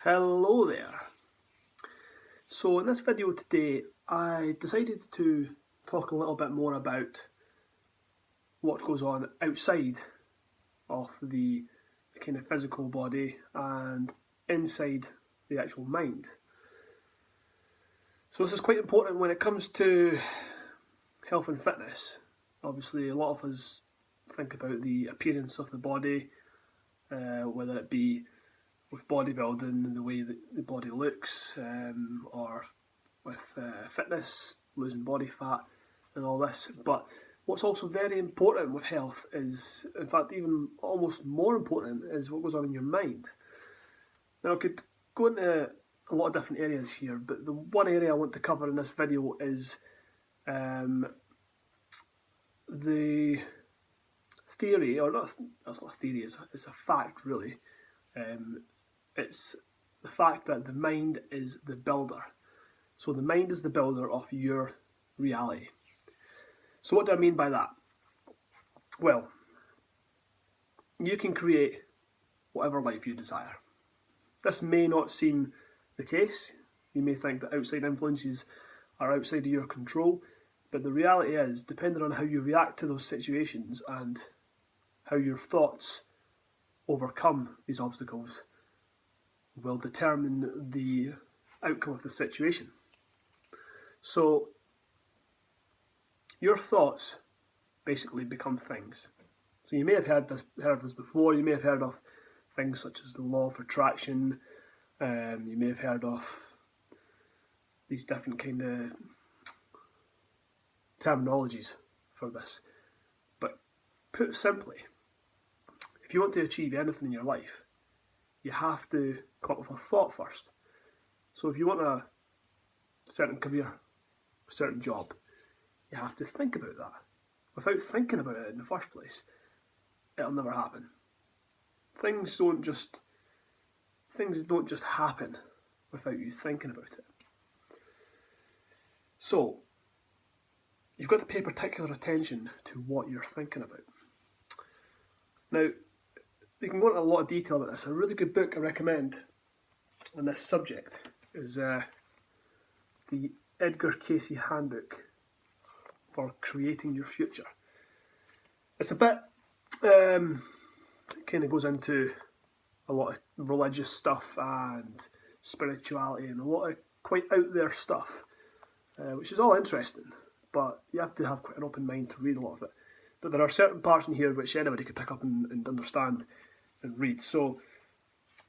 Hello there. So in this video today, I decided to talk a little bit more about what goes on outside of the kind of physical body and inside the actual mind. So this is quite important when it comes to health and fitness. Obviously, a lot of us think about the appearance of the body, whether it be with bodybuilding, the way that the body looks, or with fitness, losing body fat and all this. But what's also very important with health is, in fact, even almost more important, is what goes on in your mind. Now, I could go into a lot of different areas here, but the one area I want to cover in this video is the theory, or not, that's not a theory, it's a fact really. It's the fact that the mind is the builder. So the mind is the builder of your reality. So what do I mean by that? Well, you can create whatever life you desire. This may not seem the case. You may think that outside influences are outside of your control, but the reality is, depending on how you react to those situations and how your thoughts overcome these obstacles, will determine the outcome of the situation. So your thoughts basically become things. So you may have heard of this before. You may have heard of things such as the law of attraction. You may have heard of these different kind of terminologies for this. But put simply, if you want to achieve anything in your life, you have to come up with a thought first. So if you want a certain career, a certain job, you have to think about that. Without thinking about it in the first place, it'll never happen. Things don't just happen without you thinking about it. So you've got to pay particular attention to what you're thinking about. Now, you can go into a lot of detail about this. A really good book I recommend on this subject is the Edgar Cayce Handbook for Creating Your Future. It's a bit, it kind of goes into a lot of religious stuff and spirituality and a lot of quite out there stuff, which is all interesting, but you have to have quite an open mind to read a lot of it. But there are certain parts in here which anybody could pick up and understand and read. So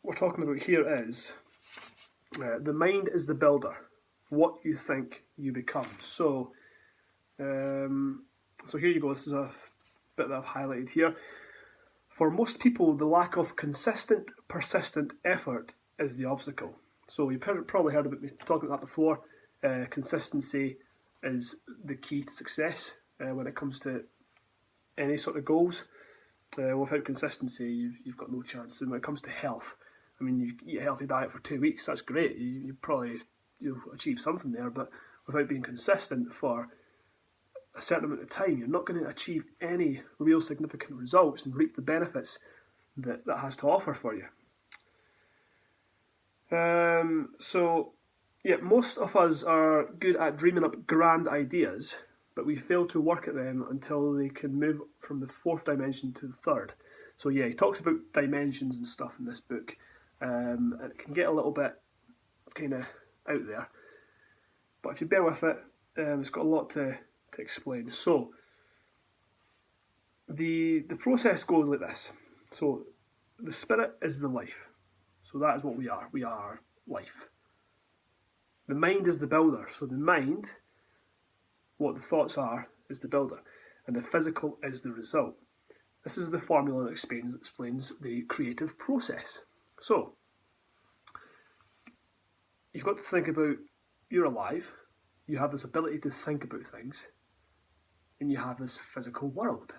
what we're talking about here is the mind is the builder. What you think, you become. So here you go. This is a bit that I've highlighted here. For most people, the lack of consistent, persistent effort is the obstacle. So you've probably heard about me talking about that before. Consistency is the key to success when it comes to any sort of goals. Without consistency, you've got no chance. And when it comes to health, I mean, you eat a healthy diet for 2 weeks, that's great. You'll achieve something there, but without being consistent for a certain amount of time, you're not going to achieve any real significant results and reap the benefits that has to offer for you. Most of us are good at dreaming up grand ideas, but we fail to work at them until they can move from the fourth dimension to the third. So yeah, he talks about dimensions and stuff in this book, and it can get a little bit kind of out there. But if you bear with it, it's got a lot to explain. So the process goes like this. So the spirit is the life. So that is what we are. We are life. The mind is the builder. So the mind, what the thoughts are, is the builder. And the physical is the result. This is the formula that explains the creative process. So you've got to think about, you're alive, you have this ability to think about things, and you have this physical world.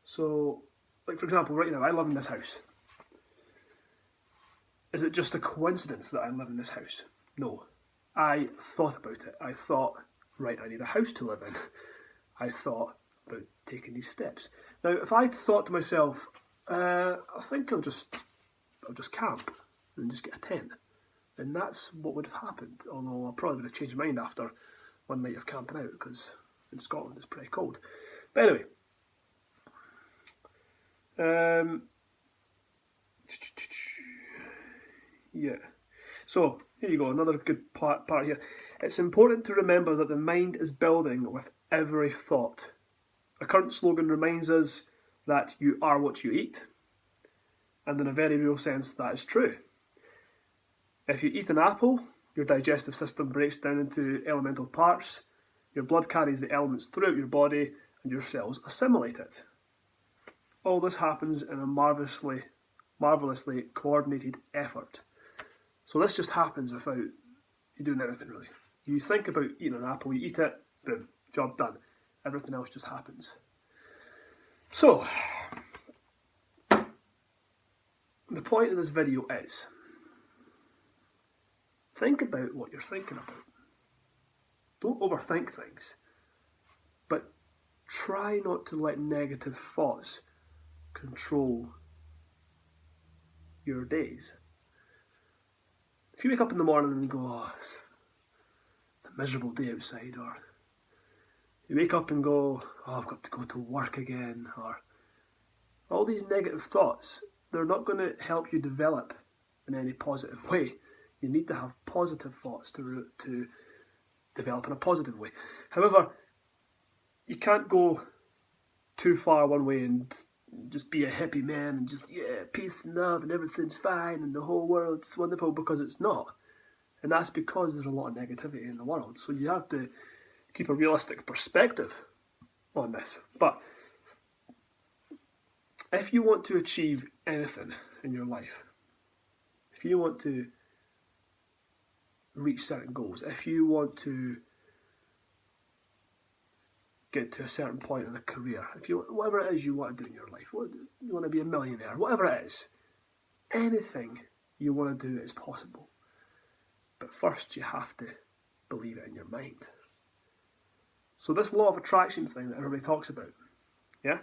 So, like for example, right now, I live in this house. Is it just a coincidence that I live in this house? No. I thought about it. I thought, right, I need a house to live in. I thought about taking these steps. Now, if I'd thought to myself, I think I'll just camp. and just get a 10. And that's what would have happened, although I probably would have changed my mind after one night of camping out, because in Scotland it's pretty cold. But anyway, yeah. So here you go, another good part here. It's important to remember that the mind is building with every thought. A current slogan reminds us that you are what you eat, and in a very real sense that is true. If you eat an apple, your digestive system breaks down into elemental parts, your blood carries the elements throughout your body, and your cells assimilate it. All this happens in a marvellously coordinated effort. So this just happens without you doing anything really. You think about eating an apple, you eat it, boom, job done. Everything else just happens. So, the point of this video is, think about what you're thinking about. Don't overthink things, but try not to let negative thoughts control your days. If you wake up in the morning and go, oh, it's a miserable day outside, or you wake up and go, oh, I've got to go to work again, or all these negative thoughts, they're not going to help you develop in any positive way. You need to have positive thoughts to develop in a positive way. However, you can't go too far one way and just be a hippie man and just, yeah, peace and love and everything's fine and the whole world's wonderful, because it's not. And that's because there's a lot of negativity in the world. So you have to keep a realistic perspective on this. But if you want to achieve anything in your life, if you want to reach certain goals, if you want to get to a certain point in a career, if you, whatever it is you want to do in your life, you want to be a millionaire, whatever it is, anything you want to do is possible. But first you have to believe it in your mind. So this law of attraction thing that everybody talks about, yeah?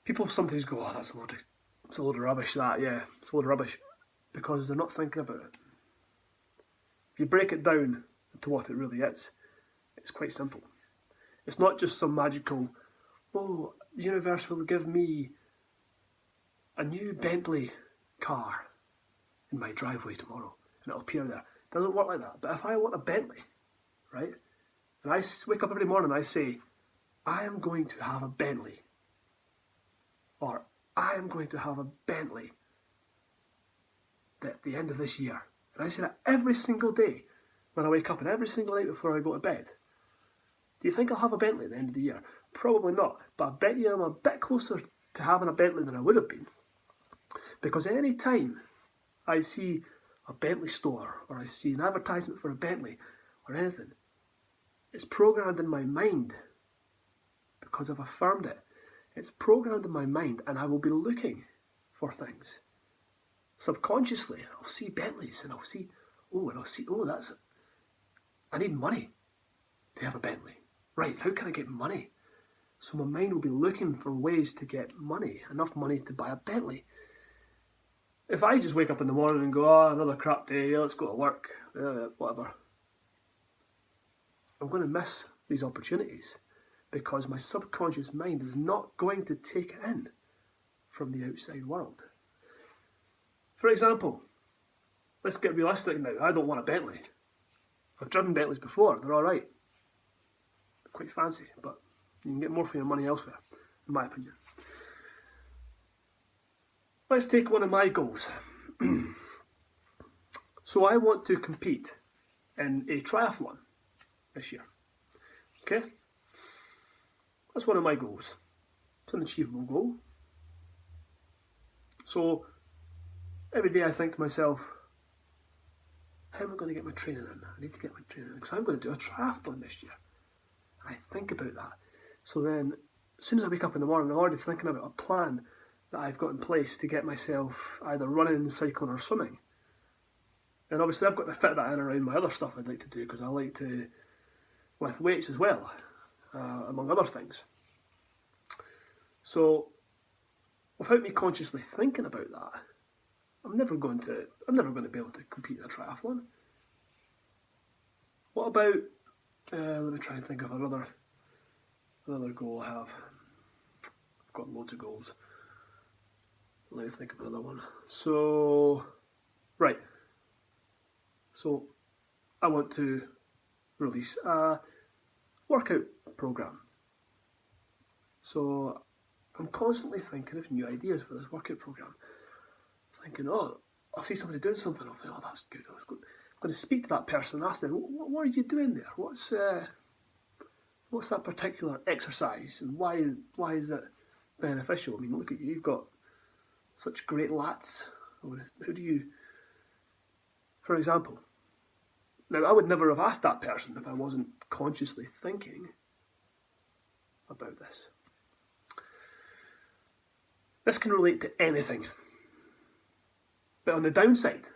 People sometimes go, oh, it's a load of rubbish, that, yeah, it's a load of rubbish, because they're not thinking about it. If you break it down to what it really is, it's quite simple. It's not just some magical, oh, the universe will give me a new Bentley car in my driveway tomorrow, and it'll appear there. It doesn't work like that. But if I want a Bentley, right, and I wake up every morning and I say, I am going to have a Bentley, or I am going to have a Bentley at the end of this year, and I say that every single day when I wake up and every single night before I go to bed, do you think I'll have a Bentley at the end of the year? Probably not, but I bet you I'm a bit closer to having a Bentley than I would have been, because any time I see a Bentley store, or I see an advertisement for a Bentley, or anything, it's programmed in my mind, because I've affirmed it. It's programmed in my mind, and I will be looking for things. Subconsciously, I'll see Bentleys, and I'll see, that's it. I need money to have a Bentley. Right, how can I get money? So my mind will be looking for ways to get money, enough money to buy a Bentley. If I just wake up in the morning and go, oh, another crap day, let's go to work, whatever, I'm going to miss these opportunities, because my subconscious mind is not going to take it in from the outside world. For example, let's get realistic now. I don't want a Bentley. I've driven Bentleys before, they're alright. Quite fancy, but you can get more for your money elsewhere, in my opinion. Let's take one of my goals. So I want to compete in a triathlon this year. Okay? That's one of my goals. It's an achievable goal. So every day I think to myself, how am I going to get my training in? I need to get my training in, because I'm going to do a triathlon this year. I think about that. So then, as soon as I wake up in the morning, I'm already thinking about a plan that I've got in place to get myself either running, cycling, or swimming. And obviously I've got to fit that in around my other stuff I'd like to do, because I like to lift weights as well, among other things. So, without me consciously thinking about that, I'm never going to be able to compete in a triathlon. What about, let me try and think of another goal I have. I've got loads of goals. Let me think of another one. So, right. So, I want to release a workout program. So, I'm constantly thinking of new ideas for this workout program. Thinking, oh, I'll see somebody doing something. I'll think, oh, that's good. I'm going to speak to that person and ask them, what are you doing there? What's that particular exercise, and why is it beneficial? I mean, look at you. You've got such great lats. How do you, for example? Now, I would never have asked that person if I wasn't consciously thinking about this. This can relate to anything. But on the downside,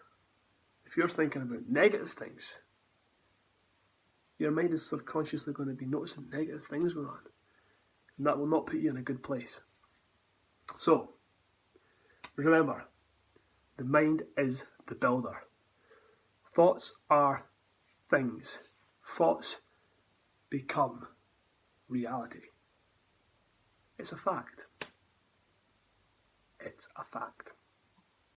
if you're thinking about negative things, your mind is subconsciously going to be noticing negative things going on. And that will not put you in a good place. So, remember, the mind is the builder. Thoughts are things. Thoughts become reality. It's a fact. It's a fact.